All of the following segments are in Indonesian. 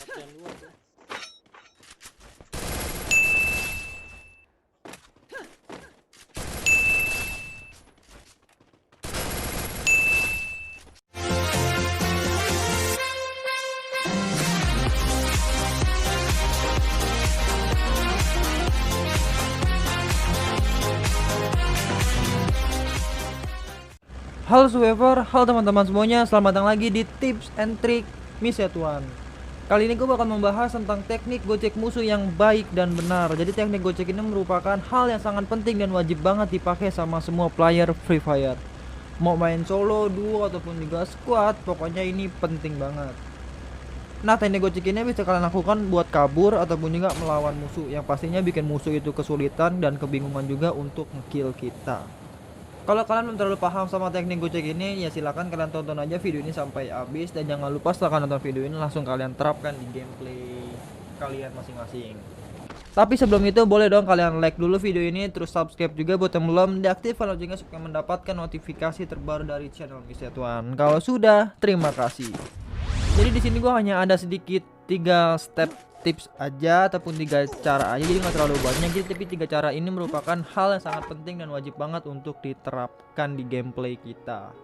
Yang dua tuh. Halo Survivor, halo teman-teman semuanya, selamat datang lagi di Tips and Trick Misetuan. Kali ini gue bakal membahas tentang teknik gocek musuh yang baik dan benar. Jadi teknik gocek ini merupakan hal yang sangat penting dan wajib banget dipakai sama semua player Free Fire. Mau main solo, duo, ataupun juga squad, pokoknya ini penting banget. Nah, teknik gocek ini bisa kalian lakukan buat kabur ataupun juga melawan musuh, yang pastinya bikin musuh itu kesulitan dan kebingungan juga untuk nge-kill kita. Kalau kalian belum terlalu paham sama teknik gocek ini, ya silakan kalian tonton aja video ini sampai habis, dan jangan lupa setelah nonton video ini langsung kalian terapkan di gameplay kalian masing-masing. Tapi sebelum itu boleh dong kalian like dulu video ini, terus subscribe juga buat yang belum, diaktifkan loncengnya supaya mendapatkan notifikasi terbaru dari channel Misetuan. Kalau sudah, terima kasih. Jadi di sini gua hanya ada sedikit 3 step tips aja ataupun 3 cara aja, jadi nggak terlalu banyak. Jadi tapi 3 cara ini merupakan hal yang sangat penting dan wajib banget untuk diterapkan di gameplay kita.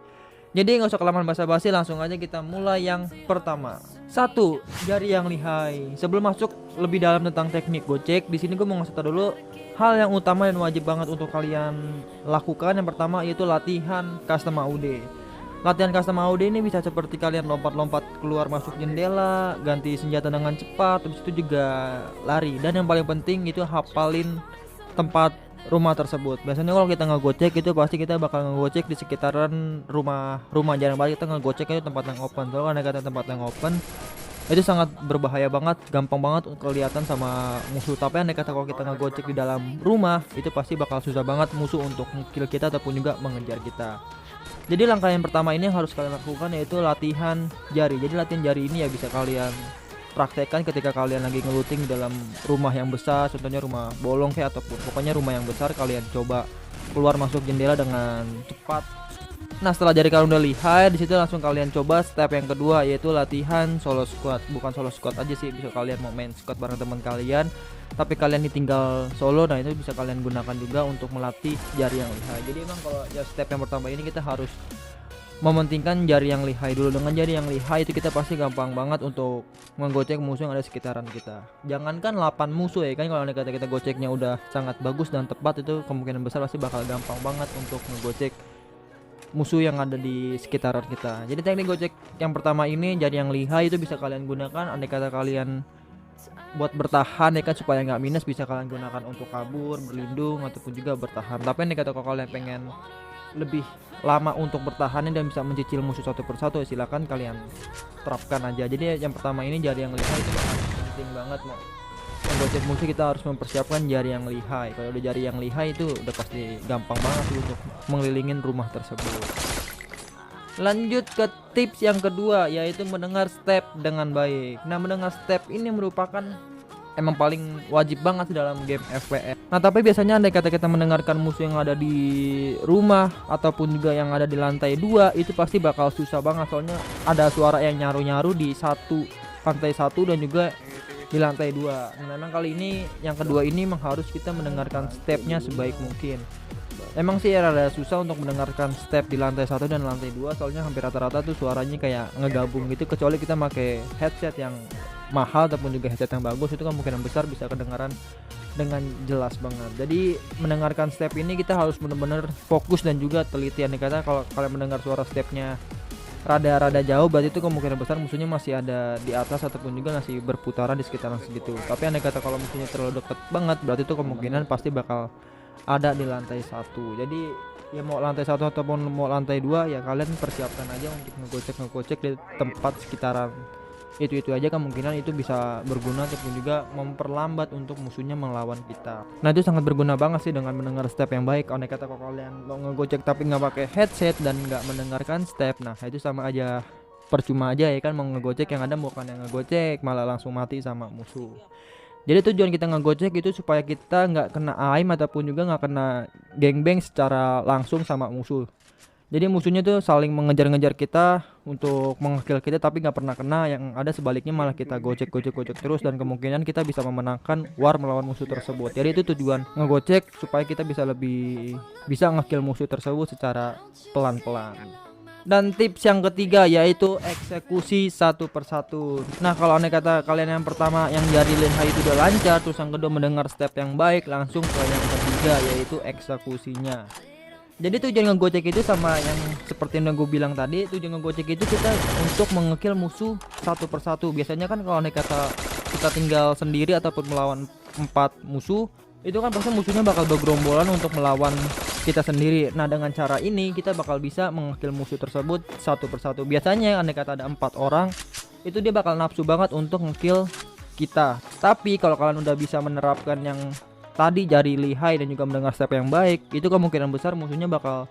Jadi nggak usah kelamaan basa-basi, langsung aja kita mulai yang pertama. 1. Jari yang lihai. Sebelum masuk lebih dalam tentang teknik gocek, di sini gue mau ngasih tau dulu hal yang utama dan wajib banget untuk kalian lakukan. Yang pertama yaitu latihan custom AUD. Latihan custom AUD ini bisa seperti kalian lompat-lompat keluar masuk jendela, ganti senjata dengan cepat, habis itu juga lari. Dan yang paling penting itu hafalin tempat rumah tersebut. Biasanya kalau kita ngegocek itu pasti kita bakal ngegocek di sekitaran rumah. Jarang banget kita ngegocek itu tempat yang open. Kalau ada kata tempat yang open itu sangat berbahaya banget, gampang banget kelihatan sama musuh. Tapi andai kata kalau kita ngegocek di dalam rumah, itu pasti bakal susah banget musuh untuk nge-kill kita ataupun juga mengejar kita. Jadi langkah yang pertama ini yang harus kalian lakukan yaitu latihan jari. Jadi latihan jari ini ya bisa kalian praktekkan ketika kalian lagi ngeluting di dalam rumah yang besar, contohnya rumah bolong kayak, ataupun pokoknya rumah yang besar, kalian coba keluar masuk jendela dengan cepat. Nah, setelah jari kalian udah lihai, di situ langsung kalian coba step yang kedua yaitu latihan solo squad. Bukan solo squad aja sih, bisa kalian mau main squad bareng teman kalian, tapi kalian ditinggal solo, nah itu bisa kalian gunakan juga untuk melatih jari yang lihai. Jadi emang kalau ya step yang pertama ini kita harus mementingkan jari yang lihai dulu. Dengan jari yang lihai itu kita pasti gampang banget untuk menggocek musuh yang ada sekitaran kita. Jangankan 8 musuh ya kan, kalau kata kita goceknya udah sangat bagus dan tepat, itu kemungkinan besar pasti bakal gampang banget untuk ngegocek musuh yang ada di sekitaran kita. Jadi teknik gocek yang pertama ini jari yang lihai itu bisa kalian gunakan andai kata kalian buat bertahan ya kan, supaya nggak minus, bisa kalian gunakan untuk kabur, berlindung, ataupun juga bertahan. Tapi andai kata kalau kalian pengen lebih lama untuk bertahan dan bisa mencicil musuh satu persatu, ya silakan kalian terapkan aja. Jadi yang pertama ini jari yang lihai itu penting banget. Mau menggocek musuh kita harus mempersiapkan jari yang lihai. Kalau udah jari yang lihai itu udah pasti gampang banget sih untuk mengelilingin rumah tersebut. Lanjut ke tips yang kedua yaitu mendengar step dengan baik. Nah, mendengar step ini merupakan emang paling wajib banget di dalam game FPS. Nah, tapi biasanya andai kata kita mendengarkan musuh yang ada di rumah ataupun juga yang ada di lantai 2, itu pasti bakal susah banget, soalnya ada suara yang nyaru-nyaru di lantai 1 dan juga di lantai 2. Nah, memang kali ini yang kedua ini memang harus kita mendengarkan stepnya sebaik mungkin. Emang sih rada susah untuk mendengarkan step di lantai 1 dan lantai 2, soalnya hampir rata-rata tuh suaranya kayak ngegabung gitu, kecuali kita pakai headset yang mahal ataupun juga headset yang bagus, itu kan kemungkinan besar bisa kedengaran dengan jelas banget. Jadi mendengarkan step ini kita harus benar-benar fokus dan juga teliti. Nih kata kalau kalian mendengar suara stepnya rada-rada jauh, berarti itu kemungkinan besar musuhnya masih ada di atas ataupun juga masih berputaran di sekitaran segitu. Tapi andai kata kalau musuhnya terlalu dekat banget, berarti itu kemungkinan pasti bakal ada di lantai 1. Jadi ya mau lantai 1 ataupun mau lantai 2, ya kalian persiapkan aja untuk ngegocek di tempat sekitaran itu aja. Kemungkinan itu bisa berguna ataupun juga memperlambat untuk musuhnya melawan kita. Nah, itu sangat berguna banget sih dengan mendengar step yang baik. Andai kata kalau kalian mau ngegocek tapi nggak pakai headset dan nggak mendengarkan step, nah itu sama aja, percuma aja ya kan, mau ngegocek yang ada bukan yang ngegocek, malah langsung mati sama musuh. Jadi tujuan kita ngegocek itu supaya kita nggak kena aim ataupun juga nggak kena gangbang secara langsung sama musuh. Jadi musuhnya tuh saling mengejar-ngejar kita untuk mengekill kita tapi nggak pernah kena, yang ada sebaliknya malah kita gocek terus dan kemungkinan kita bisa memenangkan war melawan musuh tersebut. Jadi itu tujuan ngegocek, supaya kita bisa lebih bisa ngekill musuh tersebut secara pelan-pelan. Dan tips yang ketiga yaitu eksekusi satu persatu. Nah, kalau andai kata kalian yang pertama yang dari lihai itu udah lancar, terus yang kedua mendengar step yang baik, langsung ke yang ketiga yaitu eksekusinya. Jadi tujuan ngegocek itu sama yang seperti yang gue bilang tadi, tujuan ngegocek itu kita untuk mengekill musuh satu persatu. Biasanya kan kalau andai kata kita tinggal sendiri ataupun melawan 4 musuh, itu kan pasti musuhnya bakal bergerombolan untuk melawan kita sendiri. Nah, dengan cara ini kita bakal bisa mengekill musuh tersebut satu persatu. Biasanya andai kata ada 4 orang, itu dia bakal nafsu banget untuk ngekill kita. Tapi kalau kalian udah bisa menerapkan yang tadi jari lihai dan juga mendengar step yang baik, itu kemungkinan besar musuhnya bakal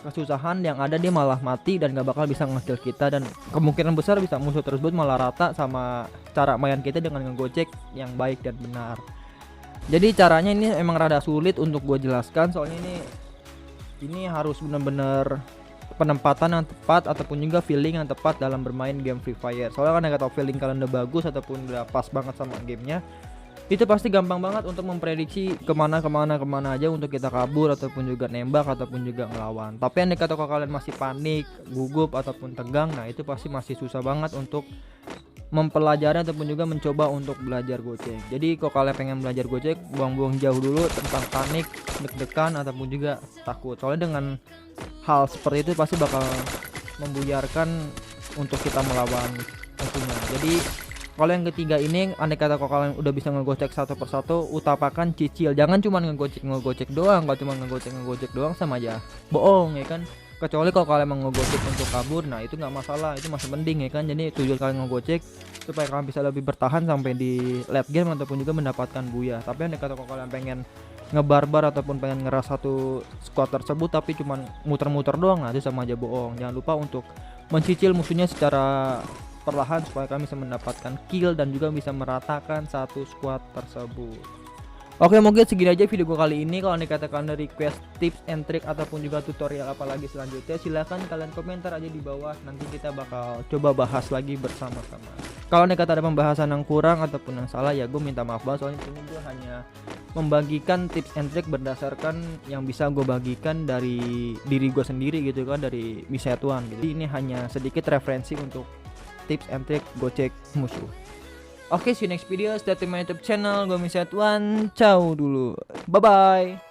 kesusahan, yang ada dia malah mati dan gak bakal bisa ngekill kita, dan kemungkinan besar bisa musuh tersebut malah rata sama cara main kita dengan ngegocek yang baik dan benar. Jadi caranya ini emang rada sulit untuk gue jelaskan, soalnya ini harus bener-bener penempatan yang tepat ataupun juga feeling yang tepat dalam bermain game Free Fire. Soalnya kan gak tau feeling kalian udah bagus ataupun udah pas banget sama gamenya, itu pasti gampang banget untuk memprediksi kemana aja untuk kita kabur ataupun juga nembak ataupun juga ngelawan. Tapi andai kata kalau kalian masih panik, gugup ataupun tegang, nah itu pasti masih susah banget untuk mempelajari ataupun juga mencoba untuk belajar gocek. Jadi kalau kalian pengen belajar gocek, buang-buang jauh dulu tentang panik, deg-degan ataupun juga takut. Soalnya dengan hal seperti itu pasti bakal membuyarkan untuk kita melawan musuhnya. Jadi kalau yang ketiga ini, andai kata kalau kalian udah bisa ngegocek satu persatu, utamakan cicil. Jangan cuma ngegocek doang. Kalau cuma ngegocek doang sama aja bohong, ya kan. Kecuali kalau kalian mau ngegocek untuk kabur, nah itu nggak masalah, itu masih mending, ya kan. Jadi tujuan kalian ngegocek supaya kalian bisa lebih bertahan sampai di late game ataupun juga mendapatkan buya. Tapi andai kata kalau kalian pengen ngebarbar ataupun pengen ngeras satu squad tersebut tapi cuma muter-muter doang, nah itu sama aja bohong. Jangan lupa untuk mencicil musuhnya secara perlahan supaya kami bisa mendapatkan kill dan juga bisa meratakan satu squad tersebut. Oke, mungkin segini aja video gue kali ini. Kalau dikatakan ada request tips and trick ataupun juga tutorial apalagi selanjutnya, silahkan kalian komentar aja di bawah. Nanti kita bakal coba bahas lagi bersama-sama. Kalau dikata ada pembahasan yang kurang ataupun yang salah, ya gue minta maaf banget. Soalnya ini gue hanya membagikan tips and trick berdasarkan yang bisa gue bagikan dari diri gue sendiri gitu kan, dari Misatuan gitu. Jadi ini hanya sedikit referensi untuk tips and trick gocek musuh. Oke, see you next video. Stay tune my YouTube channel. Gue Misatuan. Ciao dulu. Bye bye.